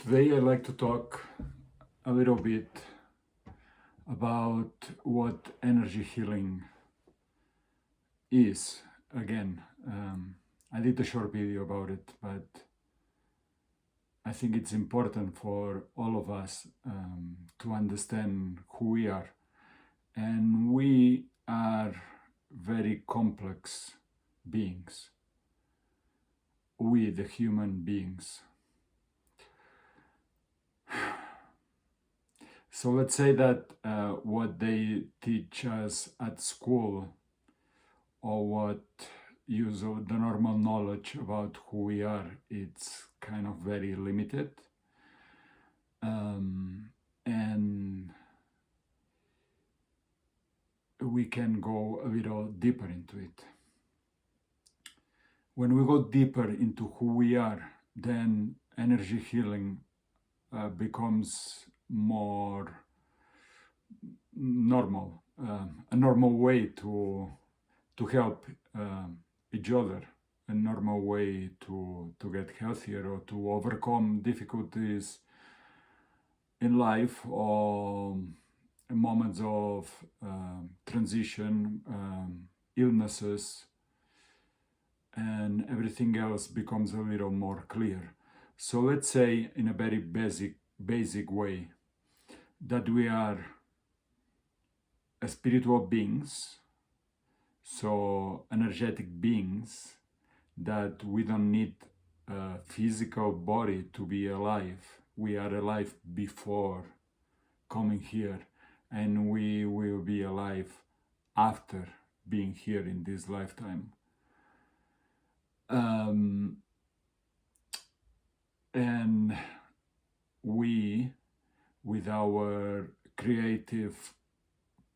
Today I'd like to talk a little bit about what energy healing is. Again, I did a short video about it, but I think it's important for all of us to understand who we are. And we are very complex beings. We, the human beings. So let's say that what they teach us at school, or what use of the normal knowledge about who we are, it's kind of very limited. And we can go a little deeper into it. When we go deeper into who we are, then energy healing becomes more normal, a normal way to help each other, a normal way to get healthier or to overcome difficulties in life, or moments of transition, illnesses, and everything else becomes a little more clear. So let's say, in a very basic way, that we are spiritual beings, so energetic beings, that we don't need a physical body to be alive. We are alive before coming here, and we will be alive after being here in this lifetime. And we, with our creative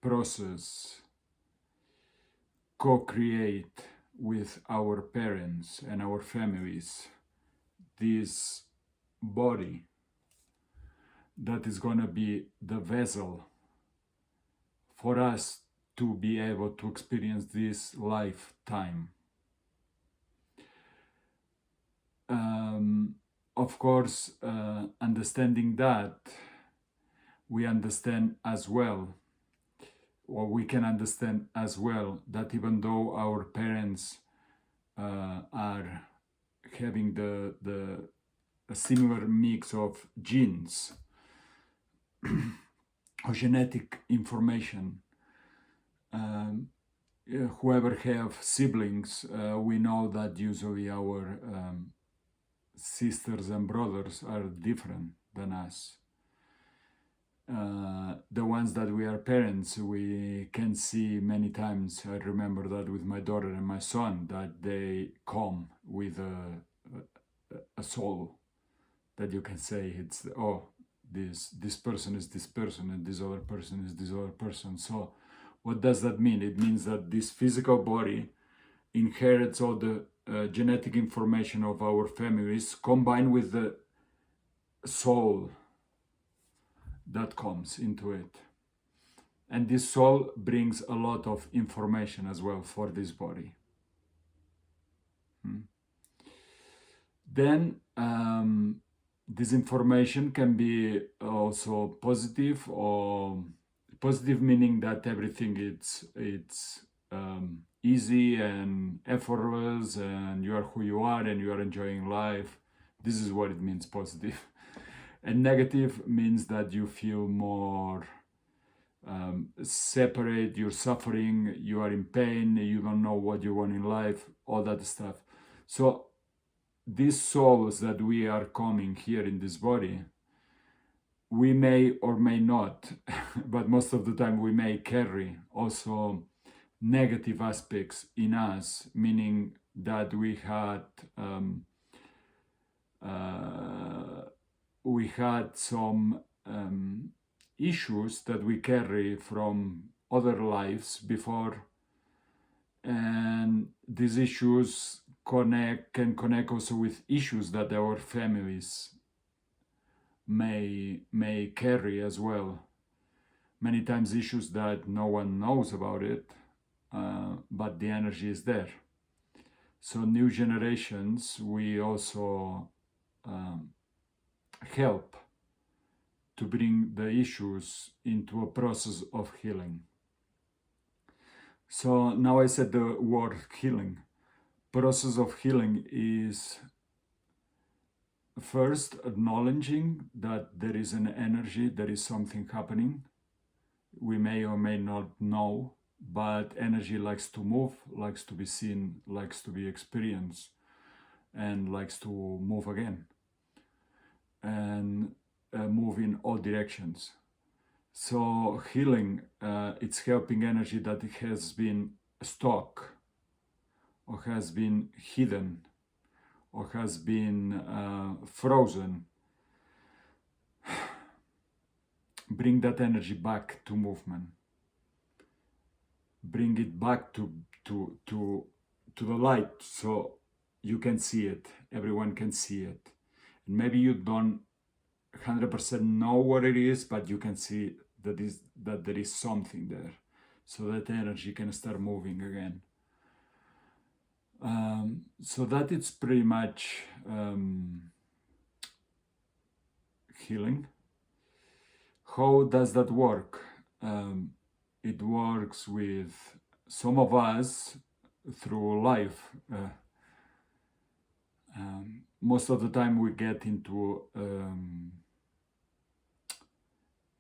process, co-create with our parents and our families this body that is going to be the vessel for us to be able to experience this lifetime. Of course, understanding that, we understand as well, or we can understand as well, that even though our parents are having a similar mix of genes or genetic information, whoever have siblings, we know that usually our sisters and brothers are different than us. The ones that we are parents, we can see many times. I remember that with my daughter and my son, that they come with a soul that you can say, it's, oh, this person is this person, and this other person is this other person. So what does that mean? It means that this physical body inherits all the genetic information of our families, combined with the soul that comes into it. And this soul brings a lot of information as well for this body. Then this information can be also positive, or positive meaning that everything it's easy and effortless, and you are who you are and you are enjoying life. This is what it means, positive. And negative means that you feel more separate, you're suffering, you are in pain, you don't know what you want in life, all that stuff. So these souls that we are coming here in this body, we may or may not, but most of the time we may carry also negative aspects in us, meaning that we had some issues that we carry from other lives before, and these issues can connect also with issues that our families may carry as well. Many times issues that no one knows about it, but the energy is there. So new generations, we also help to bring the issues into a process of healing. So now I said the word healing. Process of healing is first acknowledging that there is an energy, there is something happening. We may or may not know, but energy likes to move, likes to be seen, likes to be experienced, and likes to move again and move in all directions. So healing, it's helping energy that has been stuck or has been hidden or has been frozen. Bring that energy back to movement. Bring it back to the light, so you can see it. Everyone can see it. And maybe you don't 100% know what it is, but you can see that there is something there, so that energy can start moving again. So that it's pretty much healing. How does that work? It works with some of us through life. Most of the time we get into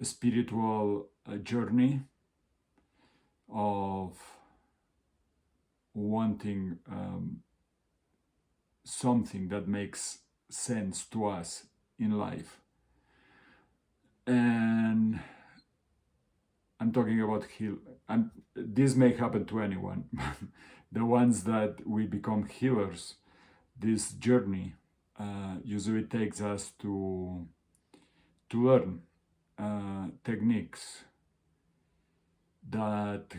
a spiritual journey of wanting something that makes sense to us in life. And I'm talking about this may happen to anyone. The ones that we become healers, this journey usually takes us to learn techniques that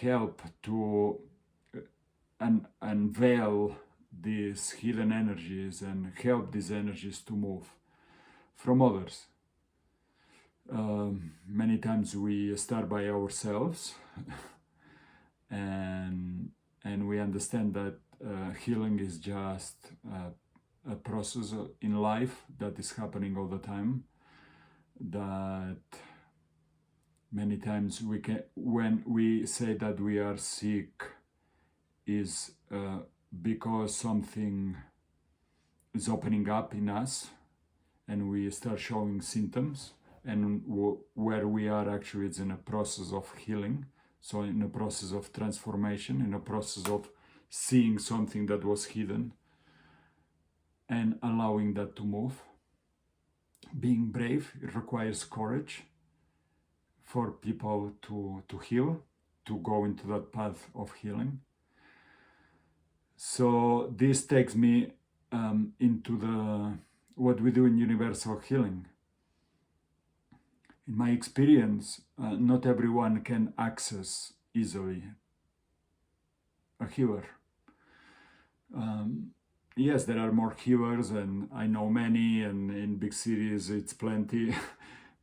help to unveil these hidden energies and help these energies to move from others. Many times we start by ourselves and we understand that healing is just a process in life that is happening all the time, that many times when we say that we are sick is because something is opening up in us and we start showing symptoms, and where we are actually is in a process of healing, so in a process of transformation, in a process of seeing something that was hidden and allowing that to move. Being brave, it requires courage for people to heal, to go into that path of healing. So this takes me into what we do in universal healing. In my experience, not everyone can access easily a healer. Yes, there are more healers, and I know many, and in big cities it's plenty.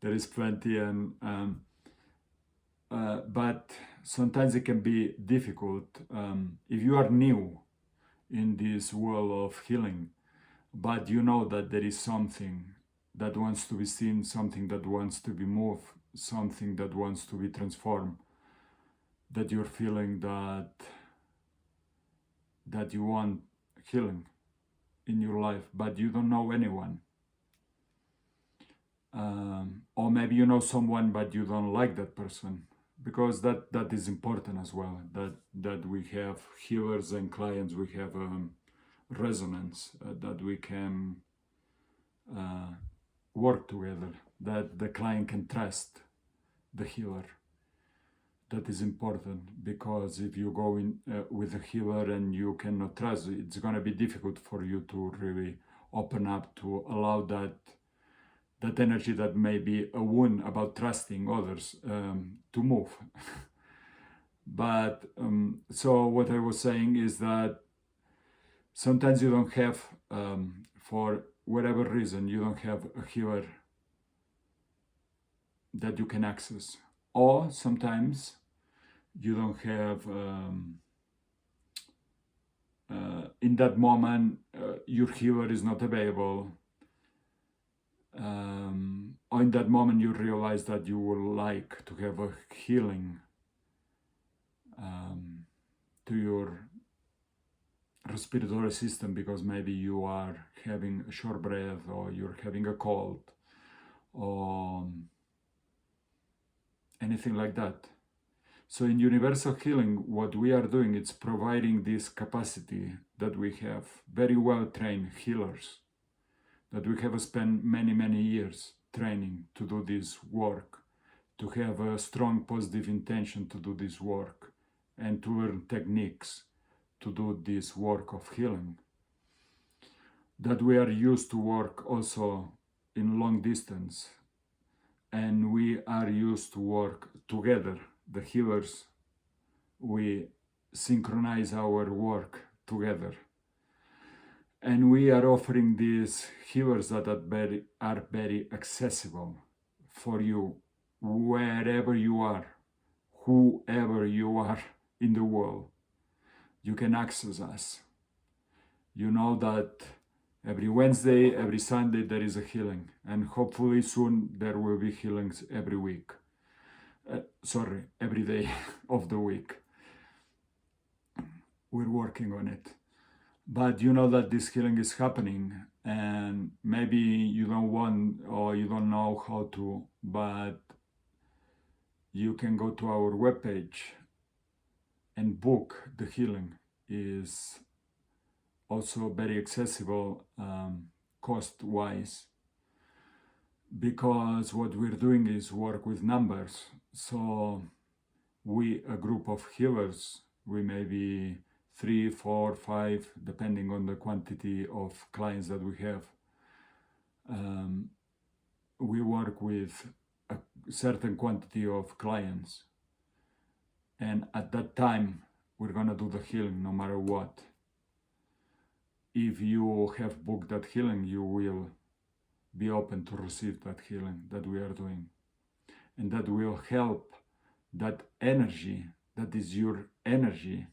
There is plenty, and but sometimes it can be difficult if you are new in this world of healing, but you know that there is something that wants to be seen, something that wants to be moved, something that wants to be transformed, that you're feeling that you want healing in your life, but you don't know anyone. Or maybe you know someone, but you don't like that person, because that is important as well, that we have healers and clients, we have resonance, that we can work together, that the client can trust the healer. That is important, because if you go in with a healer and you cannot trust, it's going to be difficult for you to really open up to allow that energy that may be a wound about trusting others to move. But so what I was saying is that sometimes you don't have, for whatever reason, you don't have a healer that you can access, or sometimes you don't have in that moment your healer is not available, or in that moment you realize that you would like to have a healing to your respiratory system, because maybe you are having a short breath or you're having a cold or anything like that. So in universal healing, what we are doing is providing this capacity that we have very well trained healers, that we have spent many years training to do this work, to have a strong positive intention to do this work, and to learn techniques to do this work of healing. That we are used to work also in long distance, and we are used to work together. The healers, we synchronize our work together. And we are offering these healers that are very accessible for you, wherever you are, whoever you are in the world. You can access us. You know that every Wednesday, every Sunday there is a healing, and hopefully soon there will be healings every week. Every day of the week. We're working on it. But you know that this healing is happening, and maybe you don't want or you don't know how to, but you can go to our webpage and book the healing. Is also very accessible cost-wise, because what we're doing is work with numbers. So we, a group of healers, we may be 3, 4, 5, depending on the quantity of clients that we have. We work with a certain quantity of clients, and at that time we're gonna do the healing no matter what. If you have booked that healing, you will be open to receive that healing that we are doing, and that will help that energy, that is your energy,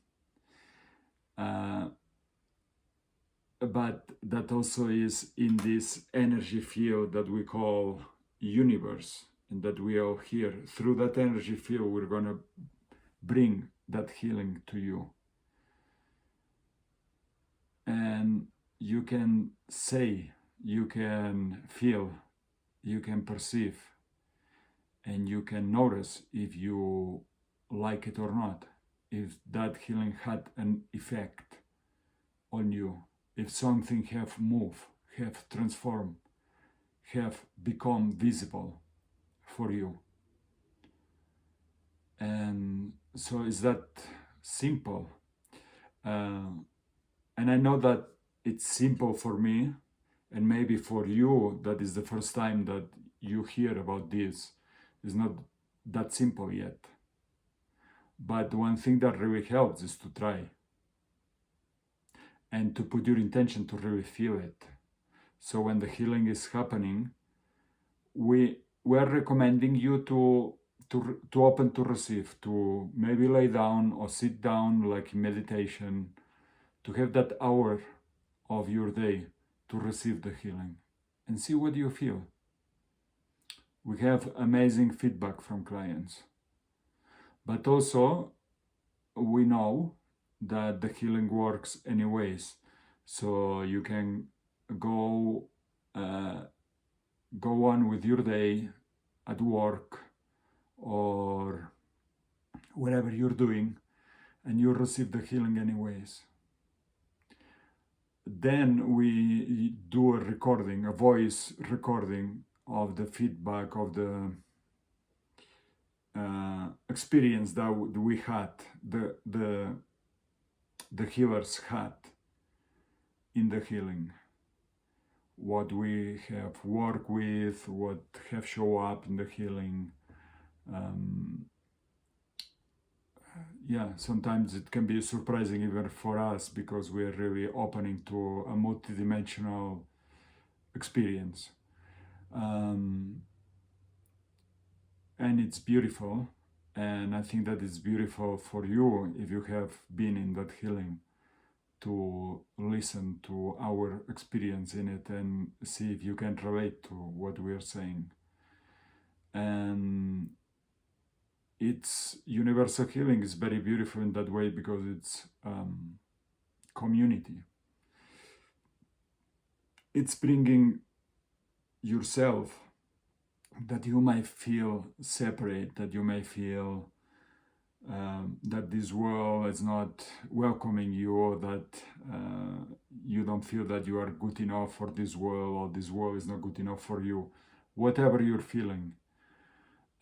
but that also is in this energy field that we call universe, and that we are here. Through that energy field, we're going to bring that healing to you. And you can say, you can feel, you can perceive, and you can notice if you like it or not, if that healing had an effect on you, if something have moved, have transformed, have become visible for you. And so it's that simple. And I know that it's simple for me, and maybe for you that is the first time that you hear about this. It's not that simple yet. But one thing that really helps is to try and to put your intention to really feel it. So when the healing is happening, we are recommending you to open to receive, to maybe lay down or sit down like in meditation, to have that hour of your day to receive the healing and see what you feel. We have amazing feedback from clients, but also we know that the healing works anyways. So you can go on with your day at work or whatever you're doing, and you receive the healing anyways. Then we do a recording, a voice recording of the feedback of the experience that we had, the healers had in the healing. What we have worked with, what have shown up in the healing. Yeah, sometimes it can be surprising even for us, because we're really opening to a multidimensional experience. And it's beautiful, and I think that it's beautiful for you if you have been in that healing, to listen to our experience in it and see if you can relate to what we are saying. And it's universal healing is very beautiful in that way because it's community. It's bringing yourself that you may feel separate, that you may feel that this world is not welcoming you, or that you don't feel that you are good enough for this world, or this world is not good enough for you. Whatever you're feeling,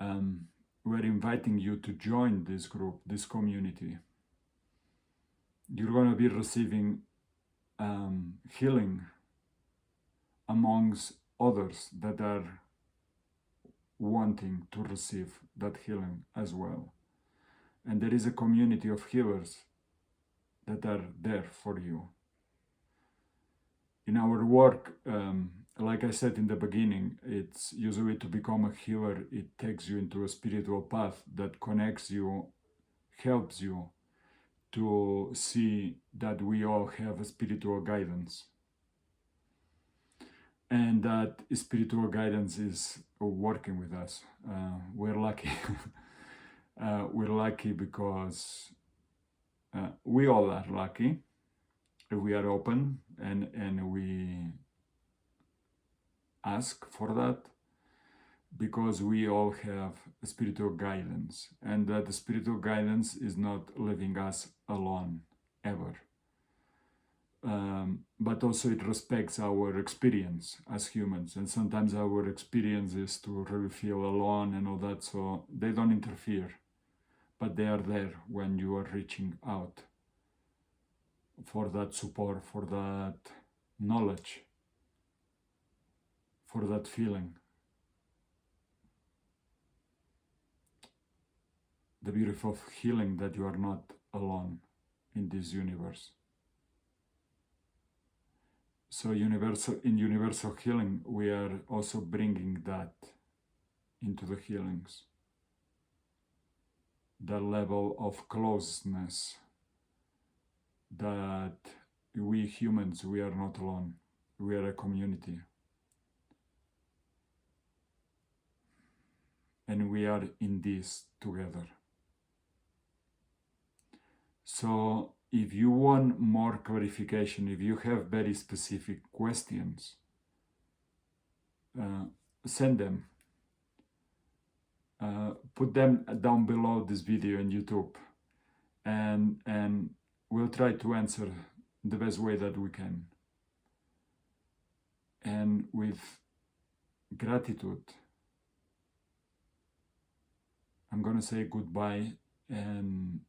we're inviting you to join this group, this community. You're going to be receiving healing amongst others that are wanting to receive that healing as well. And there is a community of healers that are there for you. In our work, like I said in the beginning, it's usually to become a healer, it takes you into a spiritual path that connects you, helps you to see that we all have a spiritual guidance. And that spiritual guidance is working with us. We're lucky. We're lucky because we all are lucky. We are open and we ask for that because we all have spiritual guidance, and that the spiritual guidance is not leaving us alone ever. But also it respects our experience as humans, and sometimes our experience is to really feel alone and all that, so they don't interfere, but they are there when you are reaching out for that support, for that knowledge, for that feeling. The beauty of healing, that you are not alone in this universe. So in universal healing, we are also bringing that into the healings. The level of closeness, that we humans, we are not alone. We are a community. And we are in this together. So if you want more clarification, if you have very specific questions, send them. Put them down below this video on YouTube, and we'll try to answer the best way that we can. And with gratitude, I'm going to say goodbye, and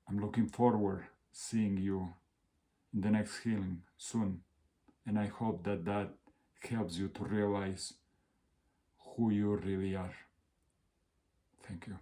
I'm looking forward seeing you in the next healing soon. And I hope that that helps you to realize who you really are. Thank you.